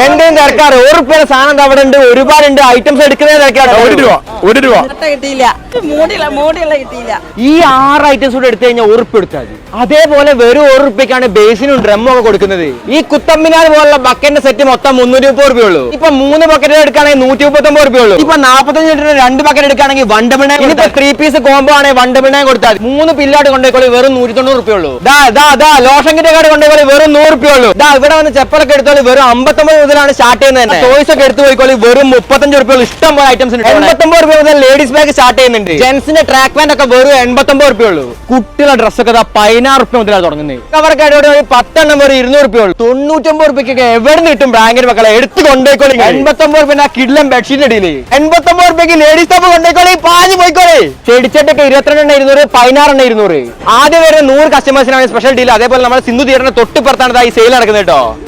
എന്റെയും തിരക്കാറ് ഉറുപ്പിയുടെ സാധനം അവിടെ ഉണ്ട്, ഒരുപാടുണ്ട് ഐറ്റംസ് എടുക്കുന്നത് തിരക്കാറ്. 1 രൂപ കിട്ടിയില്ല, മൂടിയുള്ള കിട്ടിയില്ല. ഈ 6 ഐറ്റംസ് കൂടെ എടുത്തു കഴിഞ്ഞാൽ ഉറുപ്പ് എടുത്താൽ മതി. അതേപോലെ വെറും 1 റുപ്യക്കാണ് ബേസിനും ഡ്രമ്മും ഒക്കെ കൊടുക്കുന്നത്. ഈ കുത്തമ്മിനാർ പോലുള്ള ബക്കറ്റിന്റെ സെറ്റ് മൊത്തം 330 രൂപയുള്ളൂ. ഇപ്പൊ 3 ബക്കറ്റ് എടുക്കുകയാണെങ്കിൽ 139 രൂപയുള്ളൂ. ഇപ്പൊ 45 ലിറ്റർ 2 ബക്കറ്റ് എടുക്കുകയാണെങ്കിൽ 199. ഇനിയിപ്പോ 3 പീസ് കോംബോ ആണെങ്കിൽ 199 കൊടുത്താൽ 3 പില്ലാട് കൊണ്ടുപോയി വെറും 190 രൂപയുള്ളൂ. ലോഷൻ കിറ്റ് കാർഡ് കൊണ്ടുപോയി വെറും 100 രൂപയുള്ളൂ. ഇവിടെ വന്ന് ചെപ്പലൊക്കെ എടുത്തോളി വെറും 59 മുതലാണ് സ്റ്റാർട്ട് ചെയ്യുന്നത്. ടോയ്സ് ഒക്കെ എടുത്തു പോയിക്കോളി വെറും 35 രൂപയുള്ളൂ. ഇഷ്ടം പോലെ ഐറ്റംസ് ഉണ്ട്. 89 രൂപ മുതൽ ലേഡീസ് ബാഗ് സ്റ്റാർട്ട് ചെയ്യുന്നുണ്ട്. ജെന്റ്സിന്റെ ട്രാക്ക് പാന്റ് ഒക്കെ വെറും 89 രൂപയുള്ളൂ. കുട്ടികളുടെ ഡ്രസ്സൊക്കെ 16 രൂപ മുതലാണ് തുടങ്ങുന്നത്. അവർക്ക് 10 എണ്ണം വെറും 200 രൂപയുള്ളൂ. 99 രൂപയ്ക്കൊക്കെ എവിടെ നിന്ന് കിട്ടും ബ്രാൻഡ് മക്കളെ? എടുത്ത് കൊണ്ടുപോയിക്കോളി. 89 രൂപ കിഡ്ലം ബെഡ്ഷീറ്റ് ഇടയില് 89 രൂപയ്ക്ക് ലേഡീസ് ടോപ്പ് കൊണ്ടുപോയിക്കോളി. പാഞ്ഞു പോയിക്കോളി. ചെടിച്ചട്ടൊക്കെ 22 എണ്ണം 200, 16 എണ്ണം 200. ആദ്യം വരുന്ന 100 കസ്റ്റമേഴ്സിനാണ് സ്പെഷ്യൽ ഡീൽ. അതേപോലെ നമ്മൾ സിന്ധു തിയേറ്ററിന്റെ തൊട്ടിപ്പുറത്താണ് ഈ സെയിൽ നടക്കുന്നത് കേട്ടോ.